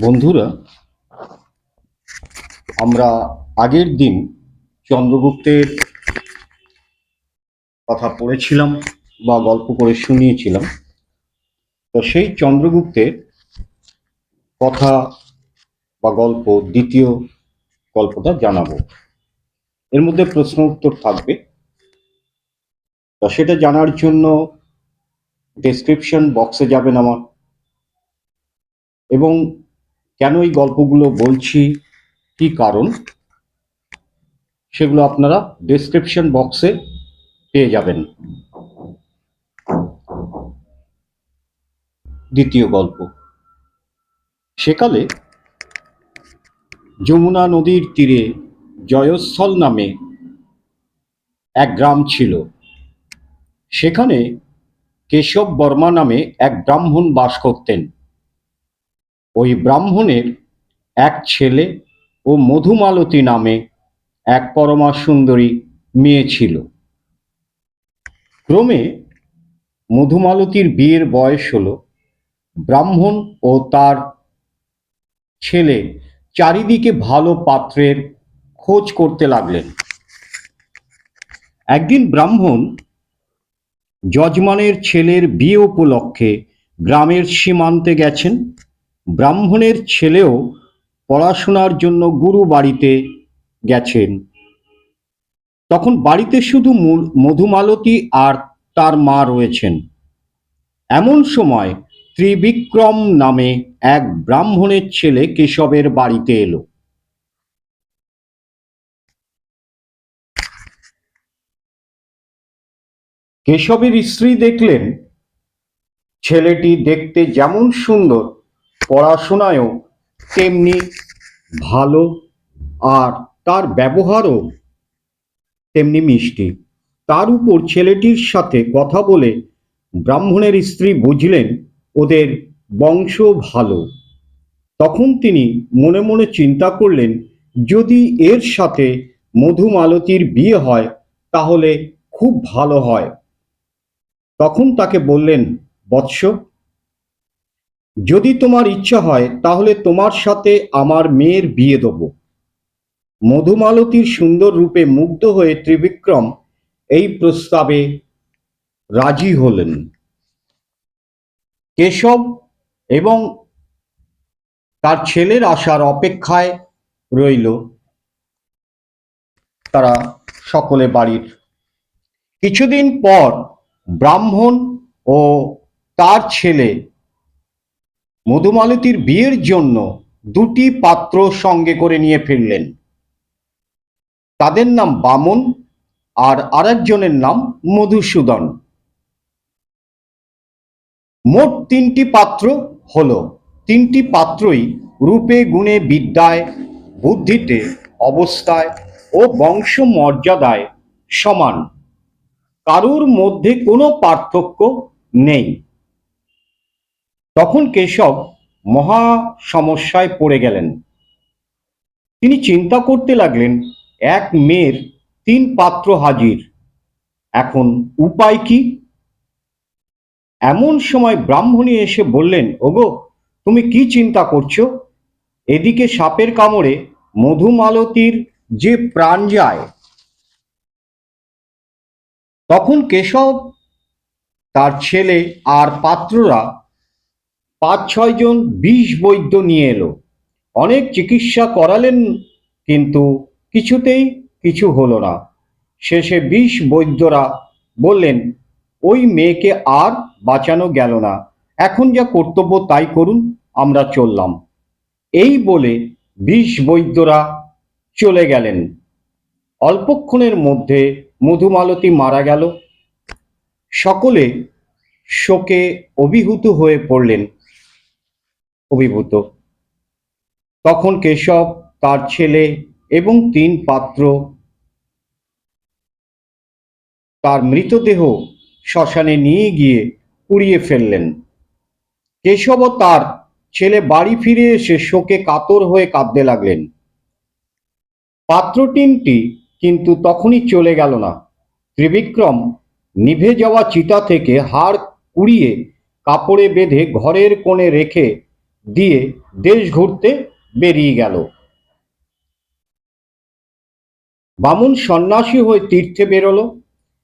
বন্ধুরা, আমরা আগের দিন চন্দ্রগুপ্তের কথা পড়েছিলাম বা গল্প করে শুনিয়েছিলাম। তো সেই চন্দ্রগুপ্তের কথা বা গল্প দ্বিতীয় গল্পটা জানাবো। এর মধ্যে প্রশ্ন উত্তর থাকবে। তো সেটা জানার জন্য ডেসক্রিপশন বক্সে যাবেন আমার, এবং কেন এই গল্পগুলো বলছি, কি কারণ, সেগুলো আপনারা ডেসক্রিপশন বক্সে পেয়ে যাবেন। দ্বিতীয় গল্প। সেকালে যমুনা নদীর তীরে জয়স্থল নামে এক গ্রাম ছিল। সেখানে কেশব বর্মা নামে এক ব্রাহ্মণ বাস করতেন। ওই ব্রাহ্মণের এক ছেলে ও মধুমালতী নামে এক পরমা সুন্দরী মেয়ে ছিল। ক্রমে মধুমালতীর বিয়ের বয়স হলো। ব্রাহ্মণ ও তার ছেলে চারিদিকে ভালো পাত্রের খোঁজ করতে লাগলেন। একদিন ব্রাহ্মণ যজমানের ছেলের বিয়ে উপলক্ষে গ্রামের সীমান্তে গেছেন। ব্রাহ্মণের ছেলেও পড়াশোনার জন্য গুরু বাড়িতে গেছেন। তখন বাড়িতে শুধু মধুমালতী আর তার মা রয়েছেন। এমন সময় ত্রিবিক্রম নামে এক ব্রাহ্মণের ছেলে কেশবের বাড়িতে এলো। কেশবের স্ত্রী দেখলেন ছেলেটি দেখতে যেমন সুন্দর, পড়াশোনায়ও তেমনি ভালো, আর তার ব্যবহারও তেমনি মিষ্টি। তার উপর ছেলেটির সাথে কথা বলে ব্রাহ্মণের স্ত্রী বুঝলেন ওদের বংশ ভালো। তখন তিনি মনে মনে চিন্তা করলেন, যদি এর সাথে মধুমালতীর বিয়ে হয় তাহলে খুব ভালো হয়। তখন তাকে বললেন, বৎস, যদি তোমার ইচ্ছা হয় তাহলে তোমার সাথে আমার মেয়ের বিয়ে দেব। মধুমালতীর সুন্দর রূপে মুগ্ধ হয়ে ত্রিবিক্রম এই প্রস্তাবে রাজি হলেন। কেশব এবং তার ছেলের আসার অপেক্ষায় রইল তারা সকলে বাড়ির। কিছুদিন পর ব্রাহ্মণ ও তার ছেলে মধুমালতীর বিয়ের জন্য দুটি পাত্র সঙ্গে করে নিয়ে ফিরলেন। তাদের নাম বামন আর আরেকজনের নাম মধুসূদন। মোট তিনটি পাত্র হলো। তিনটি পাত্রই রূপে গুণে বিদ্যায় বুদ্ধিতে অবস্থায় ও বংশ মর্যাদায় সমান, কারুর মধ্যে কোনো পার্থক্য নেই। তখন কেশব মহা সমস্যায় পড়ে গেলেন। তিনি চিন্তা করতে লাগলেন, এক মেয়ের তিন পাত্র হাজির, এখন উপায় কি? এমন সময় ব্রাহ্মণী এসে বললেন, ওগো, তুমি কি চিন্তা করছো? এদিকে সাপের কামড়ে মধুমালতীর যে প্রাণ যায়। তখন কেশব, তার ছেলে আর পাত্ররা 5-6 জন বিষ বৈদ্য নিয়ে এলো। অনেক চিকিৎসা করালেন, কিন্তু কিছুতেই কিছু হলো না। শেষে বিষ বৈদ্যরা বললেন, ওই মেয়েকে আর বাঁচানো গেল না, এখন যা কর্তব্য তাই করুন, আমরা চললাম। এই বলে বিষ বৈদ্যরা চলে গেলেন। অল্পক্ষণের মধ্যে মধুমালতী মারা গেল। সকলে শোকে অভিভূত হয়ে পড়লেন। তখন কেশব, তার ছেলে এবং 3 পাত্র তার মৃতদেহ শ্মশানে নিয়ে গিয়ে পুড়িয়ে ফেললেন। কেশব ও তার ছেলে বাড়ি ফিরে এসে শোকে কাতর হয়ে কাঁদতে লাগলেন। পাত্র তিনটি কিন্তু তখনই চলে গেল না। ত্রিবিক্রম নিভে যাওয়া চিতা থেকে হাড় কুড়িয়ে কাপড়ে বেঁধে ঘরের কোণে রেখে দিয়ে দেশ ঘুরতে বেরিয়ে গেল। বামুন সন্ন্যাসী হয়ে তীর্থে বেরোলো।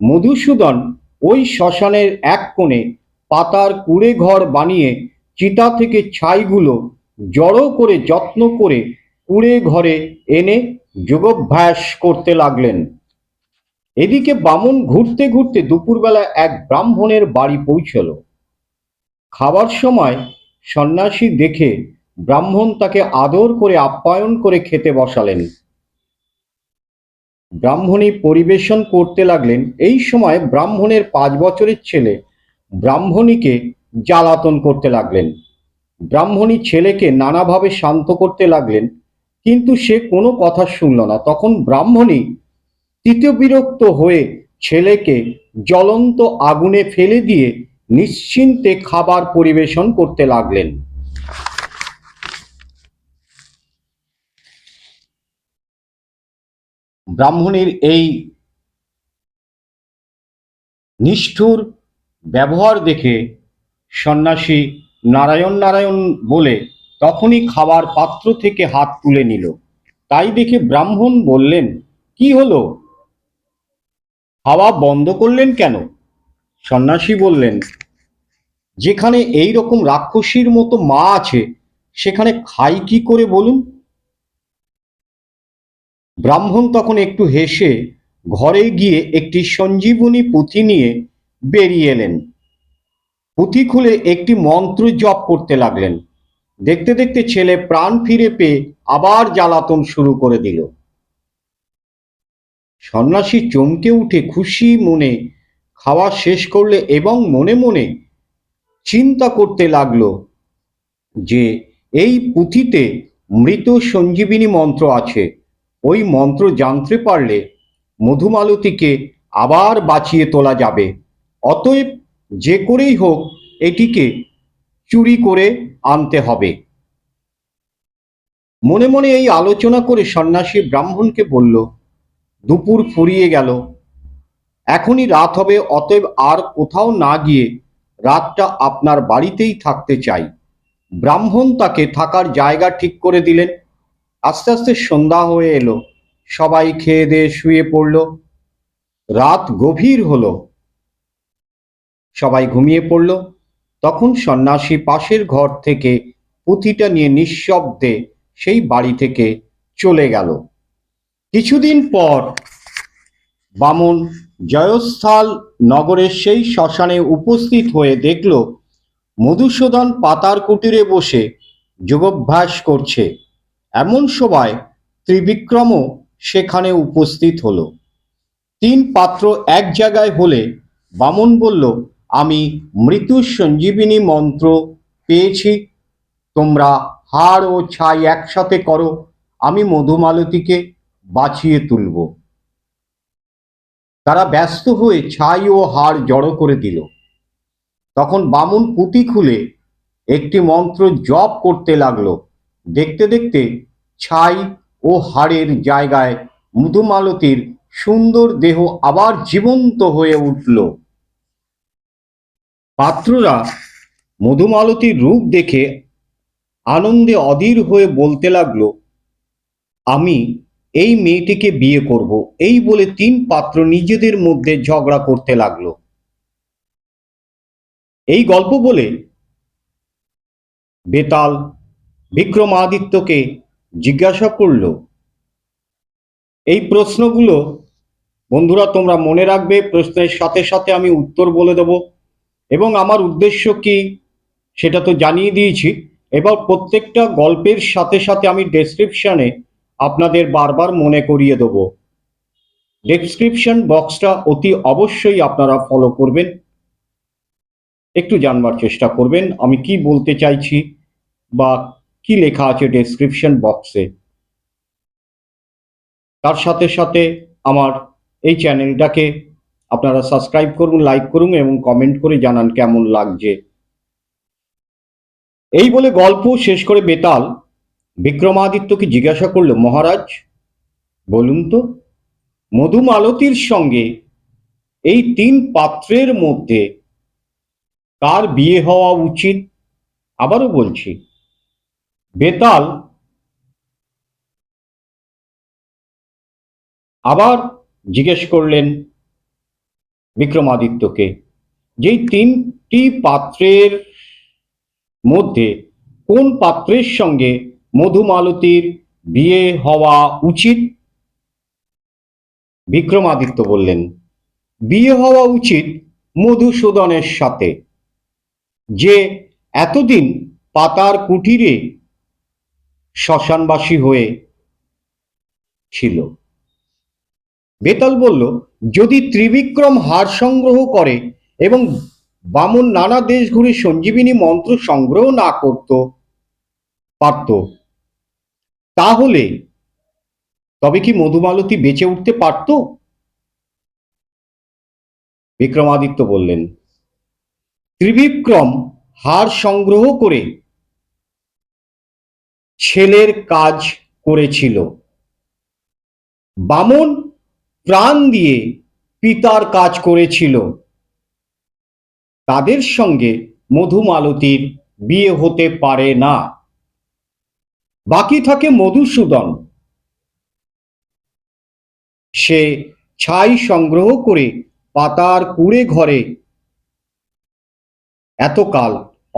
মধুসূদন ওই শ্মশানের এক কোণে পাতার কুঁড়ে ঘর বানিয়ে চিতা থেকে ছাইগুলো জড়ো করে যত্ন করে কুঁড়ে ঘরে এনে যোগাভ্যাস করতে লাগলেন। এদিকে বামুন ঘুরতে ঘুরতে দুপুরবেলা এক ব্রাহ্মণের বাড়ি পৌঁছল। খাবার সময় সন্ন্যাসী দেখে ব্রাহ্মণ তাকে আদর করে আপ্যায়ন করে খেতে বসালেন। ব্রাহ্মণী পরিবেশন করতে লাগলেন। এই সময় ব্রাহ্মণের 5 বছরের ছেলে ব্রাহ্মণীকে জ্বালাতন করতে লাগলেন। ব্রাহ্মণী ছেলেকে নানাভাবে শান্ত করতে লাগলেন, কিন্তু সে কোনো কথা শুনল না। তখন ব্রাহ্মণী তীতবিরক্ত হয়ে ছেলেকে জ্বলন্ত আগুনে ফেলে দিয়ে নিশ্চিন্তে খাবার পরিবেশন করতে লাগলেন। ব্রাহ্মণীর এই নিষ্ঠুর ব্যবহার দেখে সন্ন্যাসী নারায়ণ নারায়ণ বলে তখনই খাবার পাত্র থেকে হাত তুলে নিল। তাই দেখে ব্রাহ্মণ বললেন, কি হলো, খাওয়া বন্ধ করলেন কেন? সন্ন্যাসী বললেন, যেখানে এই রকম রাক্ষসীর মতো মা আছে সেখানে খাই কি করে বলুন? ব্রাহ্মণ তখন একটু হেসে ঘরে গিয়ে একটি সঞ্জীবনী পুঁথি নিয়ে বেরিয়ে এলেন। পুঁথি খুলে একটি মন্ত্র জপ করতে লাগলেন। দেখতে দেখতে ছেলে প্রাণ ফিরে পেয়ে আবার জ্বালাতন শুরু করে দিল। সন্ন্যাসী চমকে উঠে খুশি মনে খাওয়া শেষ করলে এবং মনে মনে চিন্তা করতে লাগলো যে এই পুঁথিতে মৃত সঞ্জীবিনী মন্ত্র আছে। ওই মন্ত্র জানতে পারলে মধুমালতীকে আবার বাঁচিয়ে তোলা যাবে। অতএব যে করেই হোক এটিকে চুরি করে আনতে হবে। মনে মনে এই আলোচনা করে সন্ন্যাসী ব্রাহ্মণকে বলল, দুপুর ফুরিয়ে গেল, এখনই রাত হবে, অতএব আর কোথাও না গিয়ে রাতটা আপনার বাড়িতেই থাকতে চাই। ব্রাহ্মণ তাকে থাকার জায়গা ঠিক করে দিলেন। আস্তে আস্তে সন্ধ্যা হয়ে এলো। সবাই খেয়ে দিয়ে শুয়ে পড়ল। রাত গভীর হলো, সবাই ঘুমিয়ে পড়ল। তখন সন্ন্যাসী পাশের ঘর থেকে পুঁথিটা নিয়ে নিঃশব্দে সেই বাড়ি থেকে চলে গেল। কিছুদিন পর বামন জয়স্থল নগরের সেই শ্মশানে উপস্থিত হয়ে দেখল মধুসূদন পাতার কুটিরে বসে যোগাভ্যাস করছে। এমন সময় ত্রিবিক্রমও সেখানে উপস্থিত হলো। 3 পাত্র এক জায়গায় হলে বামন বলল, আমি মৃত্যু সঞ্জীবিনী মন্ত্র পেয়েছি, তোমরা হাড় ও ছাই একসাথে করো, আমি মধুমালতীকে বাঁচিয়ে তুলব। তারা ব্যস্ত হয়ে ছাই ও হাড় জড়ো করে দিল। তখন বামুন পুঁথি খুলে একটি মন্ত্র জপ করতে লাগলো। দেখতে দেখতে ছাই ও হাড়ের জায়গায় মধুমালতীর সুন্দর দেহ আবার জীবন্ত হয়ে উঠল। পাত্ররা মধুমালতীর রূপ দেখে আনন্দে অধীর হয়ে বলতে লাগলো, আমি এই মেয়েটিকে বিয়ে করব। এই বলে 3 পাত্র নিজেদের মধ্যে ঝগড়া করতে লাগলো। এই গল্প বলে বেতাল বিক্রমাদিত্যকে জিজ্ঞাসা করল, এই প্রশ্নগুলো বন্ধুরা তোমরা মনে রাখবে, প্রশ্নের সাথে সাথে আমি উত্তর বলে দেব এবং আমার উদ্দেশ্য কি সেটা তো জানিয়ে দিয়েছি। এবার প্রত্যেকটা গল্পের সাথে সাথে আমি ডেসক্রিপশনে আপনাদের বারবার মনে করিয়ে দেব। ডেসক্রিপশন বক্সটা অতি অবশ্যই আপনারা ফলো করবেন, একটু জানবার চেষ্টা করবেন আমি কি বলতে চাইছি বা কি লেখা আছে ডেসক্রিপশন বক্সে। তার সাথে সাথে আমার এই চ্যানেলটাকে আপনারা সাবস্ক্রাইব করুন, লাইক করুন এবং কমেন্ট করে জানান কেমন লাগছে। এই বলে গল্প শেষ করে বেতাল বিক্রমাদিত্যকে জিজ্ঞাসা করলো, মহারাজ বলুন তো, মধুমালতীর সঙ্গে এই 3 পাত্রের মধ্যে কার বিয়ে হওয়া উচিত? আবারও বলছি, বেতাল আবার জিজ্ঞেস করলেন বিক্রমাদিত্যকে, যেই তিনটি পাত্রের মধ্যে কোন পাত্রের সঙ্গে মধুমালতীর বিয়ে হওয়া উচিত? বিক্রমাদিত্য বললেন, বিয়ে হওয়া উচিত মধুসূদনের সাথে, যে এতদিন পাতার কুটিরে শ্মশানবাসী হয়ে ছিল। বেতাল বলল, যদি ত্রিবিক্রম হার সংগ্রহ করে এবং বামন নানা দেশ ঘুরে সঞ্জীবিনী মন্ত্র সংগ্রহ না করতে পারত, তাহলে তবে কি মধুমালতী বেঁচে উঠতে পারত? বিক্রমাদিত্য বললেন, ত্রিবিক্রম হার সংগ্রহ করে ছেলের কাজ করেছিল, বামন প্রাণ দিয়ে পিতার কাজ করেছিল, তাদের সঙ্গে মধুমালতীর বিয়ে হতে পারে না। বাকি থাকে মধুসূদন, সে ছাই সংগ্রহ করে পাতার কুঁড়ে ঘরে এতকাল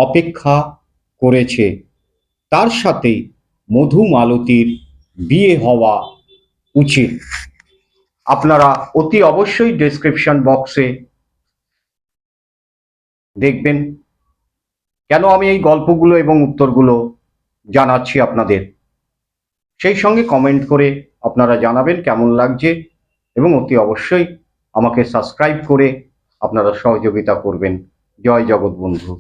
অপেক্ষা করেছে, তার সাথেই মধুমালতীর বিয়ে হওয়া উচিত। আপনারা অতি অবশ্যই ডেসক্রিপশন বক্সে দেখবেন কেন আমি এই গল্পগুলো এবং উত্তরগুলো জানাচ্ছি আপনাদের। সেই সঙ্গে কমেন্ট করে আপনারা জানাবেন কেমন লাগছে, এবং অতি অবশ্যই আমাকে সাবস্ক্রাইব করে আপনারা সহযোগিতা করবেন। জয় জগৎবন্ধু।